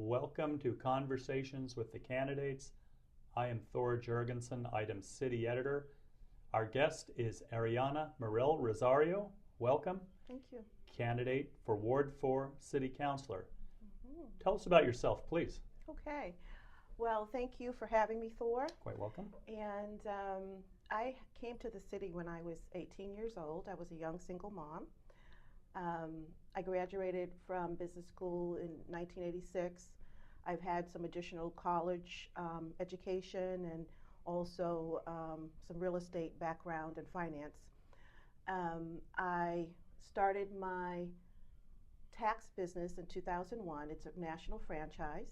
Welcome to Conversations with the Candidates. I am Thor Jourgensen, Item City Editor. Our guest is Ariana Murrell-Rosario. Welcome. Thank you. Candidate for Ward 4 City Councilor. Mm-hmm. Tell us about yourself, please. Okay. Well, thank you for having me, Thor. Quite welcome. And I came to the city when I was 18 years old. I was a young single mom. I graduated from business school in 1986. I've had some additional college education and also some real estate background and finance. I started my tax business in 2001. It's a national franchise,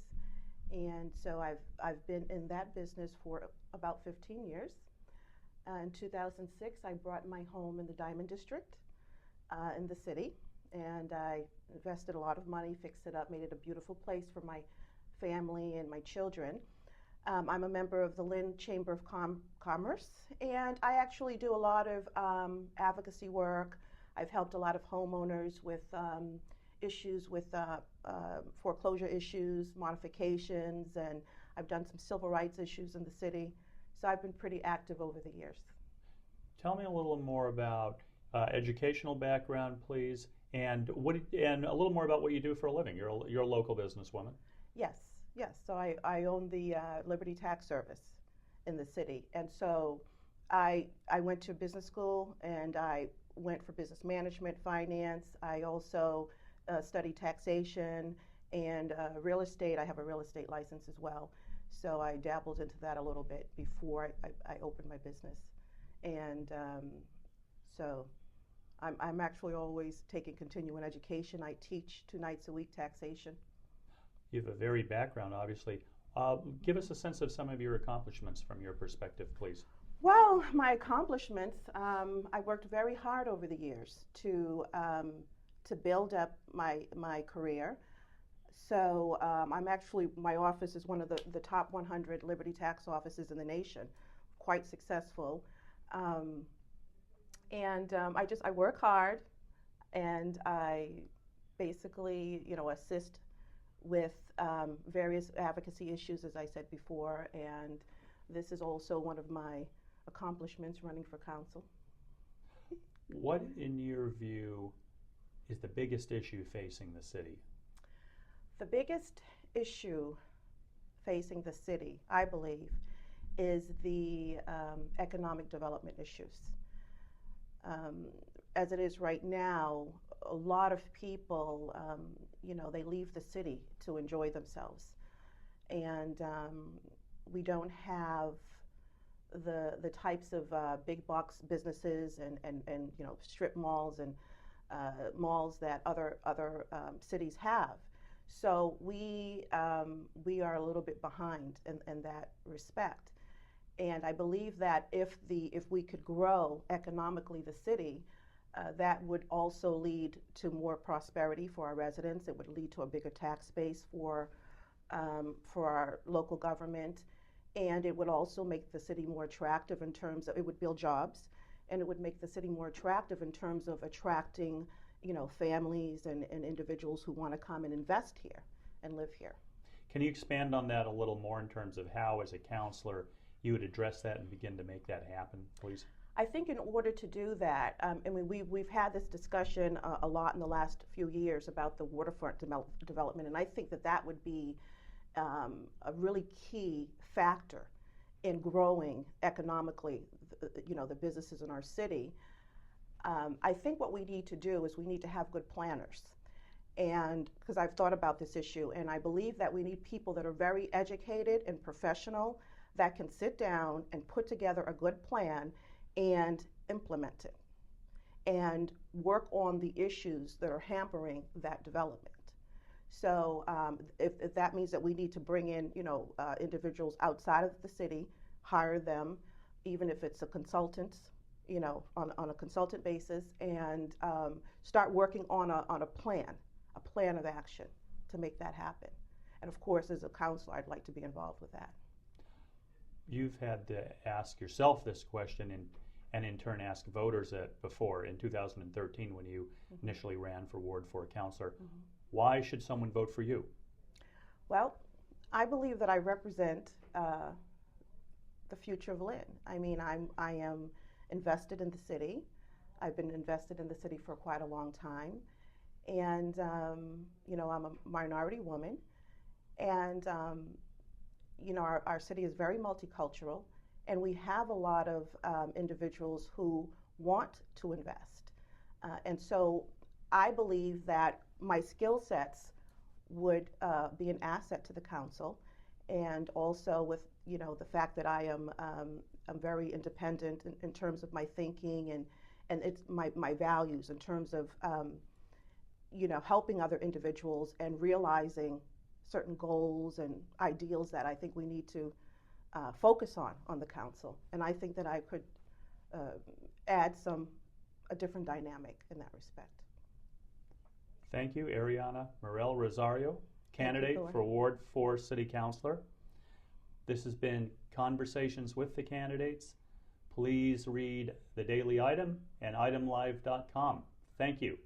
and so I've been in that business for about 15 years. In 2006, I bought my home in the Diamond District in the city, and I invested a lot of money, fixed it up, made it a beautiful place for my family and my children. I'm a member of the Lynn Chamber of Commerce, and I actually do a lot of advocacy work. I've helped a lot of homeowners with issues with foreclosure issues, modifications, and I've done some civil rights issues in the city. So I've been pretty active over the years. Tell me a little more about educational background, please, and a little more about what you do for a living. You're a local businesswoman. Yes. So I own the Liberty Tax Service in the city, and so I went to business school and I went for business management, finance. I also studied taxation and real estate. I have a real estate license as well, so I dabbled into that a little bit before I opened my business, and so I'm actually always taking continuing education. I teach 2 nights a week taxation. You have a varied background, obviously. Give us a sense of some of your accomplishments from your perspective, please. Well, my accomplishments, I worked very hard over the years to build up my career. So my office is one of the top 100 Liberty tax offices in the nation, quite successful. I work hard, and I basically, assist with various advocacy issues, as I said before, and this is also one of my accomplishments, running for council. What, in your view, is the biggest issue facing the city? The biggest issue facing the city, I believe, is the economic development issues. As it is right now, a lot of people, they leave the city to enjoy themselves, and we don't have the types of big box businesses and strip malls and malls that other cities have. So we are a little bit behind in that respect, and I believe that if we could grow economically the city, that would also lead to more prosperity for our residents. It would lead to a bigger tax base for our local government, and it would also make the city more attractive in terms of, it would build jobs, and it would make the city more attractive in terms of attracting, families and individuals who want to come and invest here and live here. Can you expand on that a little more in terms of how, as a counselor, you would address that and begin to make that happen, please? I think in order to do that, we've had this discussion a lot in the last few years about the Waterfront Development, and I think that would be a really key factor in growing economically, the businesses in our city. I think what we need to do is we need to have good planners, and because I've thought about this issue, and I believe that we need people that are very educated and professional that can sit down and put together a good plan and implement it and work on the issues that are hampering that development. So if that means that we need to bring in individuals outside of the city, hire them, even if it's a consultant, on a consultant basis, and start working on a plan of action to make that happen. And of course, as a counselor, I'd like to be involved with that. You've had to ask yourself this question and in turn ask voters before in 2013 when you initially ran for Ward 4 Councilor. Why should someone vote for you? Well, I believe that I represent the future of Lynn. I mean, I am invested in the city. I've been invested in the city for quite a long time. And, I'm a minority woman. And, our city is very multicultural. And we have a lot of individuals who want to invest. And so I believe that my skill sets would be an asset to the council, and also with the fact that I'm very independent in terms of my thinking, and it's my values in terms of helping other individuals and realizing certain goals and ideals that I think we need to focus on the council. And I think that I could add a different dynamic in that respect. Thank you, Ariana Murrell-Rosario, candidate for Ward 4 City Councilor. This has been Conversations with the Candidates. Please read the Daily Item and itemlive.com. Thank you.